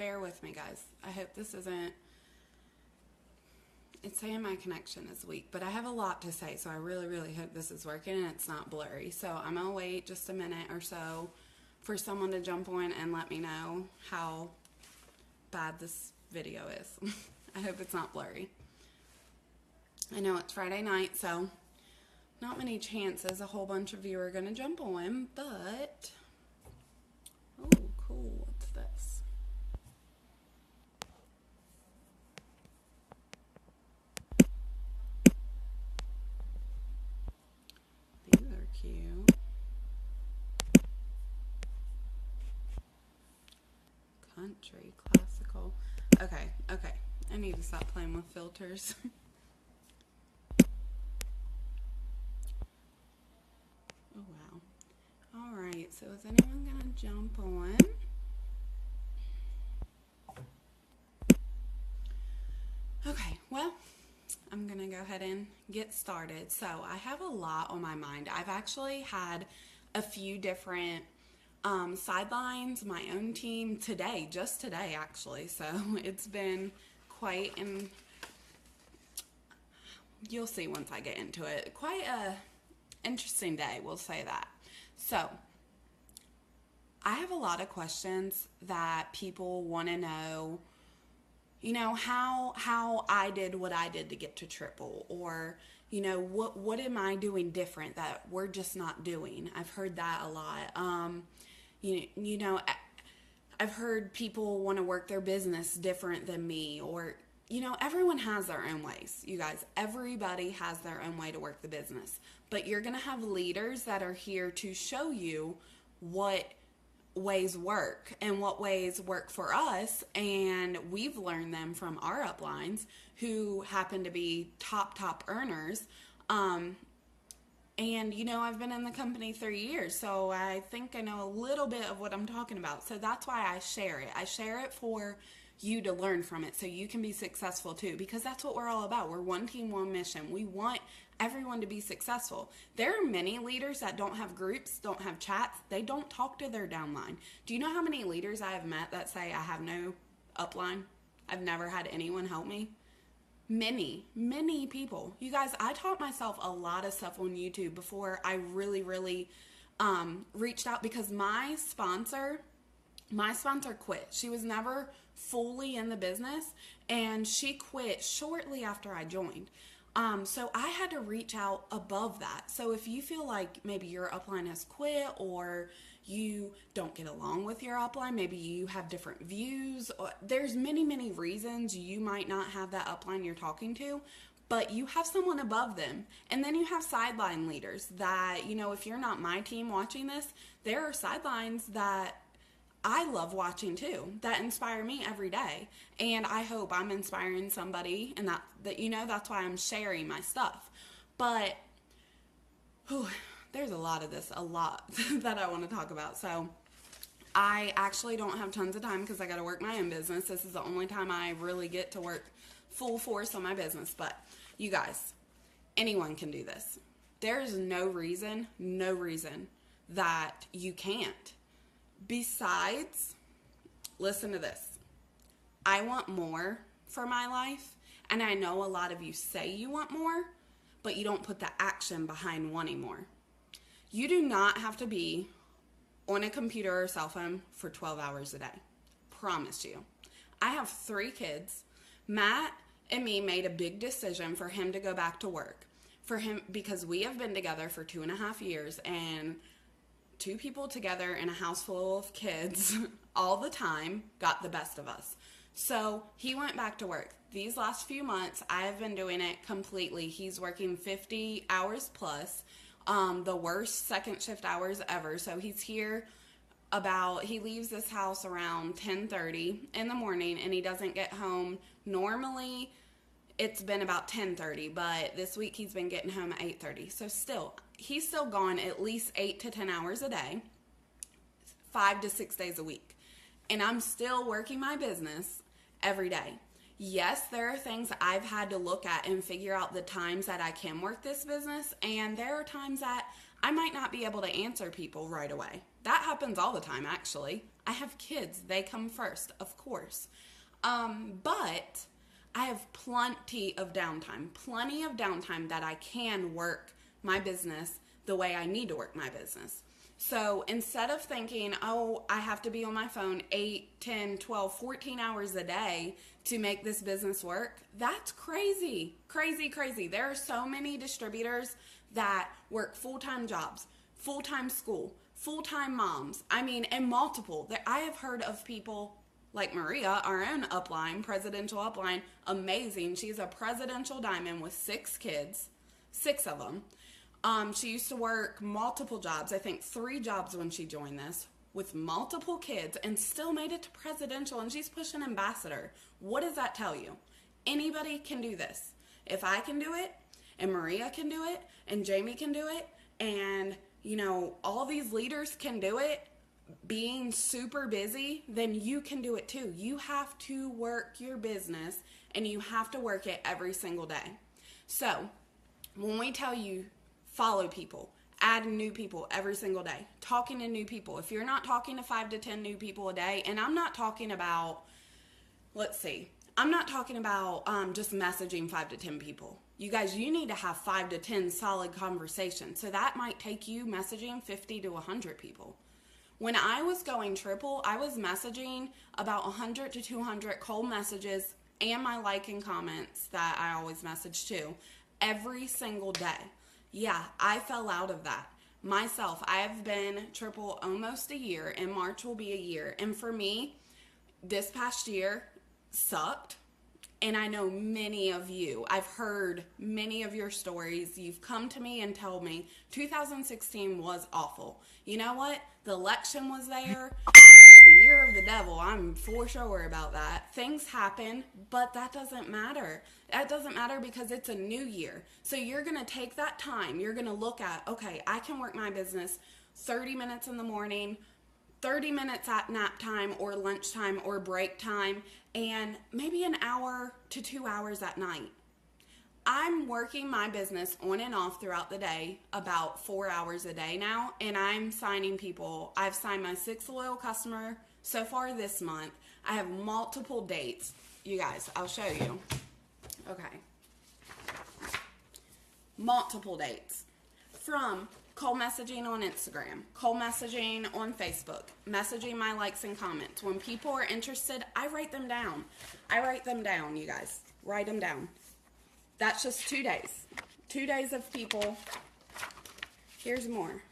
bear with me, guys. I hope this isn't... It's saying my connection is weak, but I have a lot to say, so I really, really hope this is working and it's not blurry. So I'm going to wait just a minute or so for someone to jump on and let me know how bad this video is. I hope it's not blurry. I know it's Friday night, so not many chances a whole bunch of you are going to jump on, but... Oh, cool. What's this? These are cute. Country, classical. Okay. I need to stop playing with filters. Oh, wow. Alright, so is anyone going to jump on? Okay, well, I'm going to go ahead and get started. So I have a lot on my mind. I've actually had a few different sidelines, my own team today, just today actually. So it's been quite, and you'll see once I get into it, quite a interesting day, we'll say that. So I have a lot of questions that people want to know, you know, how I did what I did to get to triple, or, you know, what am I doing different that we're just not doing? I've heard that a lot. You know, I've heard people want to work their business different than me, or, you know, everyone has their own ways, you guys. Everybody has their own way to work the business. But you're going to have leaders that are here to show you what ways work and what ways work for us, and we've learned them from our uplines who happen to be top earners. And, you know, I've been in the company 3 years, so I think I know a little bit of what I'm talking about. So that's why I share it. I share it for you to learn from it so you can be successful too, because that's what we're all about. We're one team, one mission. We want everyone to be successful. There are many leaders that don't have groups, don't have chats. They don't talk to their downline. Do you know how many leaders I have met that say I have no upline? I've never had anyone help me. Many people. You guys, I taught myself a lot of stuff on YouTube before I really reached out, because my sponsor quit. She was never fully in the business, and she quit shortly after I joined. So I had to reach out above that. So if you feel like maybe your upline has quit, or you don't get along with your upline, maybe you have different views, or there's many reasons you might not have that upline you're talking to, but you have someone above them. And then you have sideline leaders that, you know, if you're not my team watching this, there are sidelines that I love watching too, that inspire me every day. And I hope I'm inspiring somebody, and that you know, that's why I'm sharing my stuff. But there's a lot of this, a lot that I want to talk about. So I actually don't have tons of time because I got to work my own business. This is the only time I really get to work full force on my business. But you guys, anyone can do this. There's no reason that you can't. Besides, listen to this. I want more for my life, and I know a lot of you say you want more, but you don't put the action behind wanting more. You do not have to be on a computer or cell phone for 12 hours a day. Promise you. I have 3 kids. Matt and me made a big decision for him to go back to work. For him, because we have been together for 2.5 years, and 2 people together in a house full of kids all the time got the best of us. So he went back to work. These last few months, I have been doing it completely. He's working 50 hours plus, the worst second shift hours ever. So he's here he leaves this house around 10:30 in the morning, and he doesn't get home. Normally, it's been about 10:30, but this week he's been getting home at 8:30. So he's still gone at least 8 to 10 hours a day, 5 to 6 days a week. And I'm still working my business every day. Yes, there are things I've had to look at and figure out the times that I can work this business, and there are times that I might not be able to answer people right away. That happens all the time, actually. I have kids. They come first, of course. But I have plenty of downtime that I can work my business the way I need to work my business. So instead of thinking, oh, I have to be on my phone 8, 10, 12, 14 hours a day to make this business work, that's crazy. Crazy, crazy. There are so many distributors that work full-time jobs, full-time school, full-time moms. I mean, and multiple. I have heard of people like Maria, our own upline, presidential upline, amazing. She's a presidential diamond with 6 kids, 6 of them. She used to work multiple jobs, I think 3 jobs when she joined this, with multiple kids, and still made it to presidential, and she's pushing ambassador. What does that tell you? Anybody can do this. If I can do it, and Maria can do it, and Jamie can do it, and, you know, all these leaders can do it, being super busy, then you can do it too. You have to work your business, and you have to work it every single day. So, when we tell you follow people, add new people every single day, talking to new people. If you're not talking to 5 to 10 new people a day, and I'm not talking about, I'm not talking about just messaging 5 to 10 people. You guys, you need to have 5 to 10 solid conversations. So that might take you messaging 50 to 100 people. When I was going triple, I was messaging about 100 to 200 cold messages and my like and comments that I always message too every single day. Yeah, I fell out of that. Myself, I have been triple almost a year. In March will be a year. And for me, this past year sucked. And I know many of you, I've heard many of your stories. You've come to me and told me 2016 was awful. You know what? The election was there. It was the year of the devil. I'm for sure about that. Things happen, but that doesn't matter. That doesn't matter because it's a new year. So you're going to take that time. You're going to look at, okay, I can work my business 30 minutes in the morning, 30 minutes at nap time or lunchtime or break time, and maybe an hour to 2 hours at night. I'm working my business on and off throughout the day, about 4 hours a day now, and I'm signing people. I've signed my 6th loyal customer so far this month. I have multiple dates. You guys, I'll show you. Okay. Multiple dates. From cold messaging on Instagram, cold messaging on Facebook, messaging my likes and comments. When people are interested, I write them down. You guys. Write them down. That's just 2 days. 2 days of people. Here's more.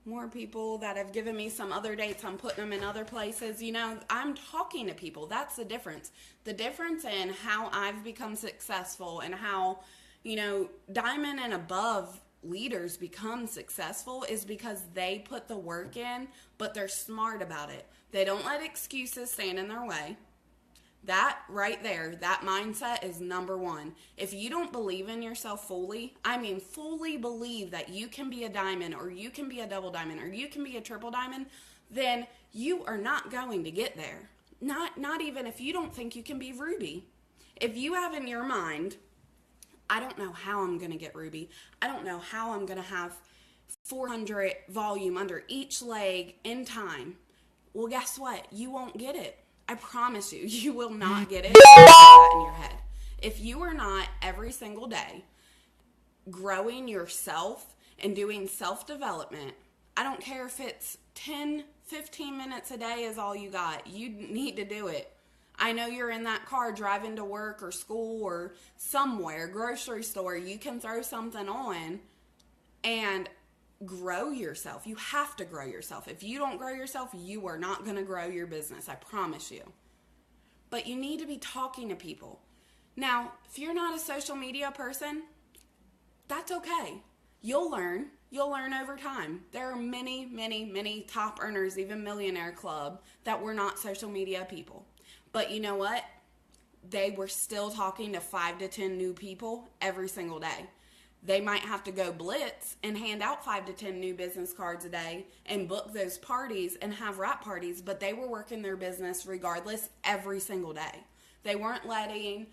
More people that have given me some other dates. I'm putting them in other places. You know, I'm talking to people. That's the difference. The difference in how I've become successful and how, you know, diamond and above leaders become successful is because they put the work in, but they're smart about it. They don't let excuses stand in their way. That right there, that mindset is number one. If you don't believe in yourself fully, I mean fully believe that you can be a diamond or you can be a double diamond or you can be a triple diamond, then you are not going to get there. Not even if you don't think you can be Ruby. If you have in your mind, I don't know how I'm going to get Ruby. I don't know how I'm going to have 400 volume under each leg in time. Well, guess what? You won't get it. I promise you, you will not get it. That in your head. If you are not every single day growing yourself and doing self-development, I don't care if it's 10, 15 minutes a day is all you got. You need to do it. I know you're in that car driving to work or school or somewhere, grocery store. You can throw something on and grow yourself. You have to grow yourself. If you don't grow yourself, you are not going to grow your business. I promise you. But you need to be talking to people. Now, if you're not a social media person, that's okay. You'll learn. You'll learn over time. There are many, many, many top earners, even Millionaire Club, that were not social media people. But you know what? They were still talking to 5 to 10 new people every single day. They might have to go blitz and hand out 5 to 10 new business cards a day and book those parties and have wrap parties, but they were working their business regardless every single day. They weren't letting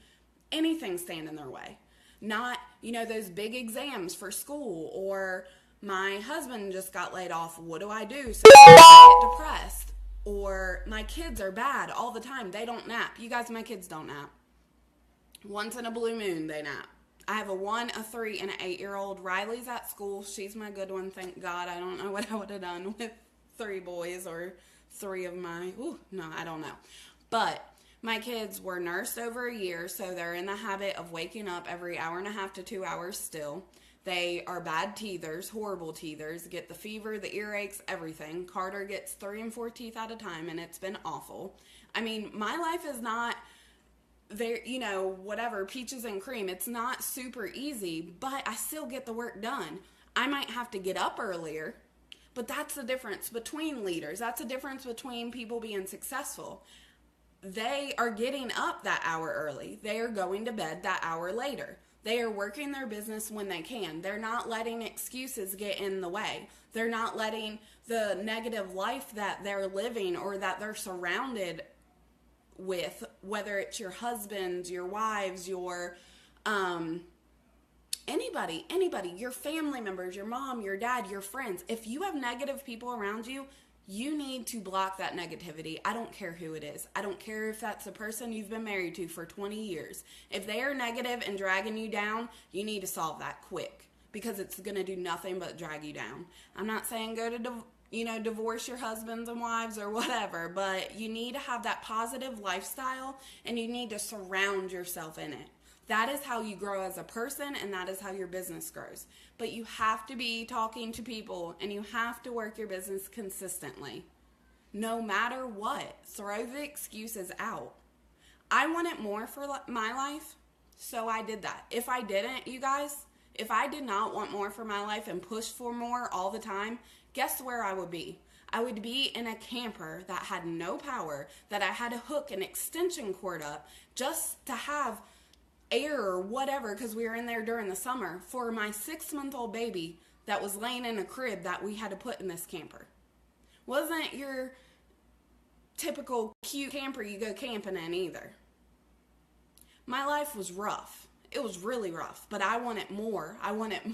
anything stand in their way. Not, those big exams for school, or my husband just got laid off. What do I do? So I get depressed. Or my kids are bad all the time. They don't nap. You guys, my kids don't nap. Once in a blue moon, they nap. I have a 1, a 3, and an 8-year-old. Riley's at school. She's my good one, thank God. I don't know what I would have done with 3 boys or 3 of my, I don't know. But my kids were nursed over a year, so they're in the habit of waking up every hour and a half to 2 hours still. They are bad teethers, horrible teethers, get the fever, the earaches, everything. Carter gets 3 and 4 teeth at a time, and it's been awful. I mean, my life is not there, whatever, peaches and cream. It's not super easy, but I still get the work done. I might have to get up earlier, but that's the difference between leaders. That's the difference between people being successful. They are getting up that hour early. They are going to bed that hour later. They are working their business when they can. They're not letting excuses get in the way. They're not letting the negative life that they're living or that they're surrounded with, whether it's your husbands, your wives, your anybody, your family members, your mom, your dad, your friends. If you have negative people around you, you need to block that negativity. I don't care who it is. I don't care if that's a person you've been married to for 20 years. If they are negative and dragging you down, you need to solve that quick, because it's going to do nothing but drag you down. I'm not saying go to divorce your husbands and wives or whatever, but you need to have that positive lifestyle, and you need to surround yourself in it. That is how you grow as a person, and that is how your business grows. But you have to be talking to people, and you have to work your business consistently. No matter what, throw the excuses out. I wanted more for my life, so I did that. If I didn't, you guys, if I did not want more for my life and push for more all the time, guess where I would be? I would be in a camper that had no power, that I had to hook an extension cord up just to have air or whatever, because we were in there during the summer, for my 6-month-old baby that was laying in a crib that we had to put in this camper. Wasn't your typical cute camper you go camping in either. My life was rough. It was really rough, but I wanted more. I wanted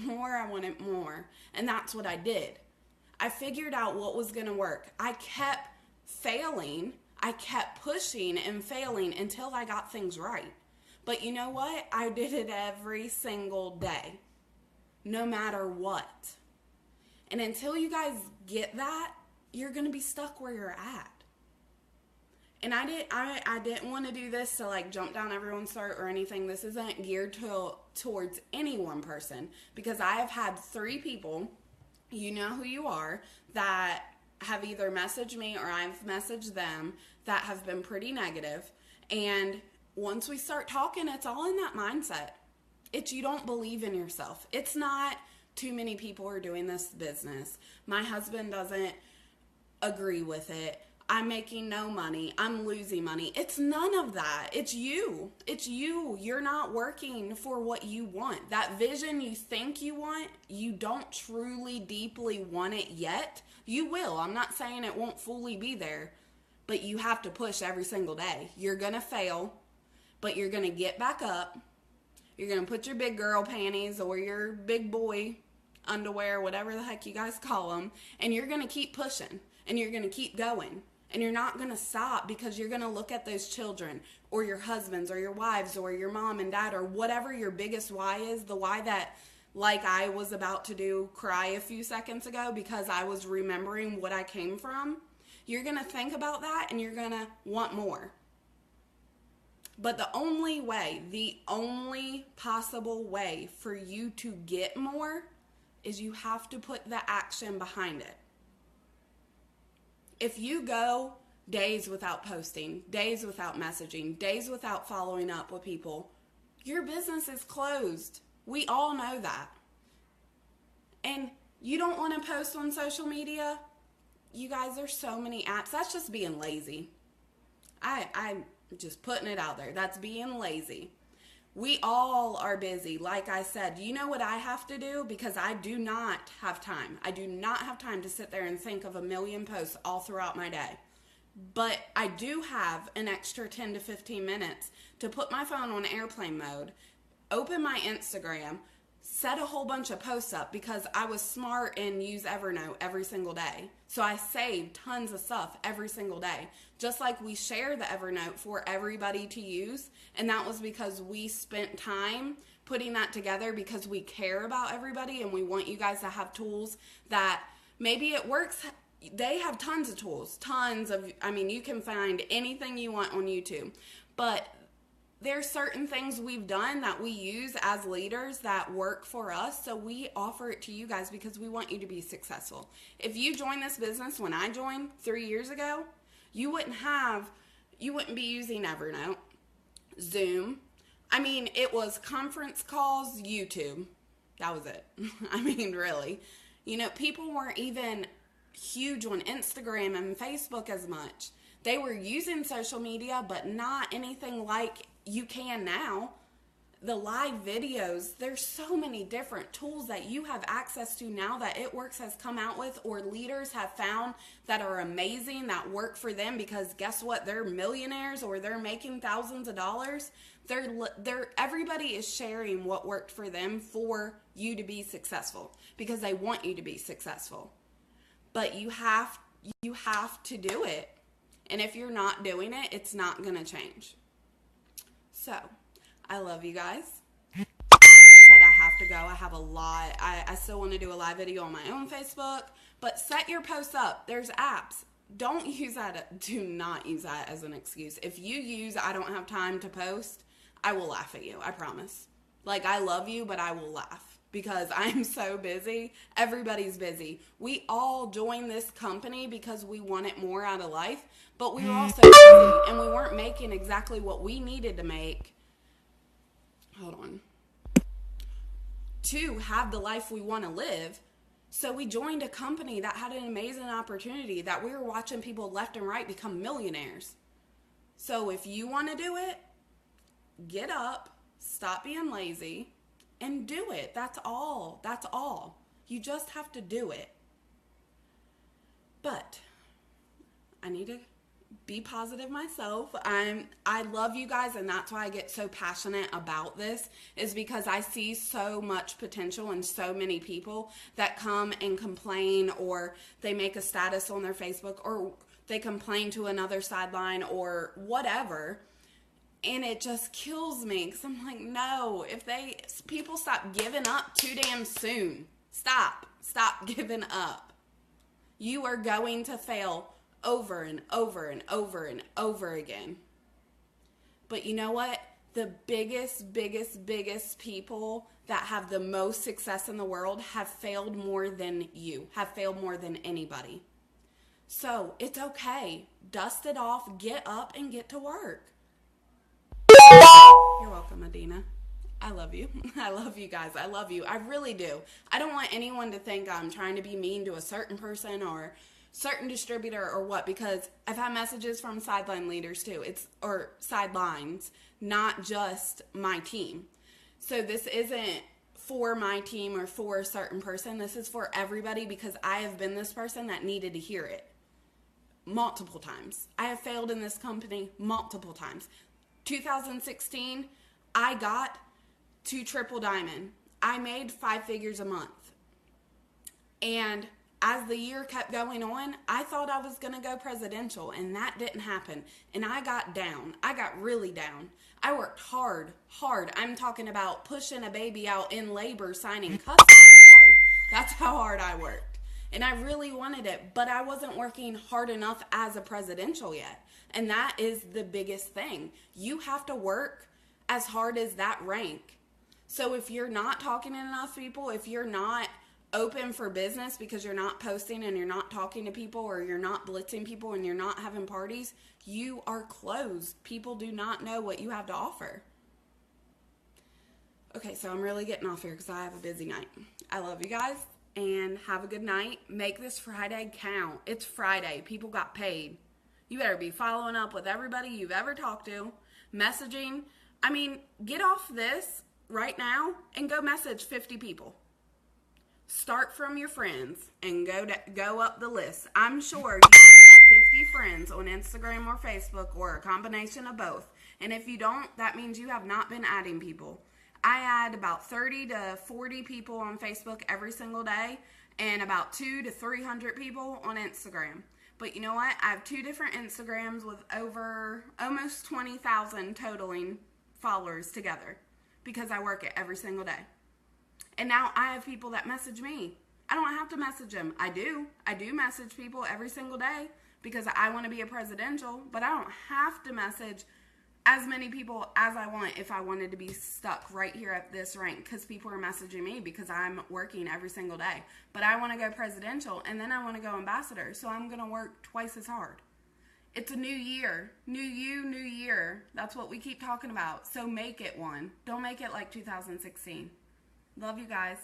more, and that's what I did. I figured out what was going to work. I kept failing. I kept pushing and failing until I got things right. But you know what? I did it every single day, no matter what. And until you guys get that, you're going to be stuck where you're at. And I didn't want to do this to jump down everyone's throat or anything. This isn't geared towards any one person, because I have had 3 people, you know who you are, that have either messaged me or I've messaged them that have been pretty negative. And once we start talking, it's all in that mindset. It's you don't believe in yourself. It's not too many people are doing this business. My husband doesn't agree with it. I'm making no money. I'm losing money. It's none of that. It's you. It's you. You're not working for what you want. That vision you think you want, you don't truly deeply want it yet. You will. I'm not saying it won't fully be there, but you have to push every single day. You're going to fail, but you're going to get back up. You're going to put your big girl panties or your big boy underwear, whatever the heck you guys call them, and you're going to keep pushing, and you're going to keep going. And you're not going to stop, because you're going to look at those children or your husbands or your wives or your mom and dad or whatever your biggest why is, the why that, like I was about to do, cry a few seconds ago because I was remembering what I came from. You're going to think about that, and you're going to want more. But the only possible way for you to get more is you have to put the action behind it. If you go days without posting, days without messaging, days without following up with people, your business is closed. We all know that. And you don't want to post on social media? You guys, there's so many apps. That's just being lazy. I'm just putting it out there. That's being lazy. We all are busy. Like I said, you know what I have to do? Because I do not have time. I do not have time to sit there and think of a million posts all throughout my day. But I do have an extra 10 to 15 minutes to put my phone on airplane mode, open my Instagram, set a whole bunch of posts up because I was smart and use Evernote every single day. So I saved tons of stuff every single day. Just like we share the Evernote for everybody to use. And that was because we spent time putting that together because we care about everybody and we want you guys to have tools that maybe it works. They have tons of tools, you can find anything you want on YouTube. But there's certain things we've done that we use as leaders that work for us, so we offer it to you guys because we want you to be successful. If you joined this business when I joined 3 years ago, you wouldn't be using Evernote, Zoom. It was conference calls, YouTube. That was it. Really. People weren't even huge on Instagram and Facebook as much. They were using social media, but not anything like you can now. The live videos, there's so many different tools that you have access to now that It Works has come out with, or leaders have found that are amazing, that work for them, because guess what? They're millionaires or they're making thousands of dollars. Everybody is sharing what worked for them for you to be successful because they want you to be successful. But you have to do it. And if you're not doing it, it's not going to change. So, I love you guys. Like I said, I have to go. I have a lot. I still want to do a live video on my own Facebook. But set your posts up. There's apps. Do not use that as an excuse. If you use, I don't have time to post, I will laugh at you. I promise. I love you, but I will laugh. Because I'm so busy. Everybody's busy. We all joined this company because we wanted more out of life, but we were also busy and we weren't making exactly what we needed to make. To have the life we want to live. So we joined a company that had an amazing opportunity that we were watching people left and right become millionaires. So if you want to do it, get up, stop being lazy, and do it. That's all. You just have to do it. But I need to be positive myself. I love you guys, and that's why I get so passionate about this, is because I see so much potential in so many people that come and complain, or they make a status on their Facebook, or they complain to another sideline or whatever. And it just kills me because I'm like, no, people stop giving up too damn soon. Stop giving up. You are going to fail over and over and over and over again. But you know what? The biggest people that have the most success in the world have failed more than you, have failed more than anybody. So it's okay. Dust it off, get up, and get to work. You're welcome, Adina. I love you. I love you guys. I love you. I really do. I don't want anyone to think I'm trying to be mean to a certain person or certain distributor or what, because I've had messages from sideline leaders too. Or sidelines, not just my team. So this isn't for my team or for a certain person. This is for everybody, because I have been this person that needed to hear it multiple times. I have failed in this company multiple times. 2016, I got to Triple Diamond. I made 5 figures a month. And as the year kept going on, I thought I was going to go presidential, and that didn't happen. And I got down. I got really down. I worked hard. I'm talking about pushing a baby out in labor, signing custody hard. That's how hard I worked. And I really wanted it, but I wasn't working hard enough as a presidential yet. And that is the biggest thing. You have to work as hard as that rank. So if you're not talking to enough people, if you're not open for business because you're not posting and you're not talking to people, or you're not blitzing people and you're not having parties, you are closed. People do not know what you have to offer. Okay, so I'm really getting off here because I have a busy night. I love you guys, and have a good night. Make this Friday count. It's Friday. People got paid. You better be following up with everybody you've ever talked to, messaging. Get off this right now and go message 50 people. Start from your friends and go up the list. I'm sure you have 50 friends on Instagram or Facebook, or a combination of both. And if you don't, that means you have not been adding people. I add about 30 to 40 people on Facebook every single day and about 200 to 300 people on Instagram. But you know what? I have 2 different Instagrams with over almost 20,000 totaling followers together because I work it every single day. And now I have people that message me. I don't have to message them. I do message people every single day because I want to be a presidential, but I don't have to message as many people as I want if I wanted to be stuck right here at this rank, because people are messaging me because I'm working every single day. But I want to go presidential and then I want to go ambassador, so I'm going to work twice as hard. It's a new year. New you, new year. That's what we keep talking about. So make it one. Don't make it like 2016. Love you guys.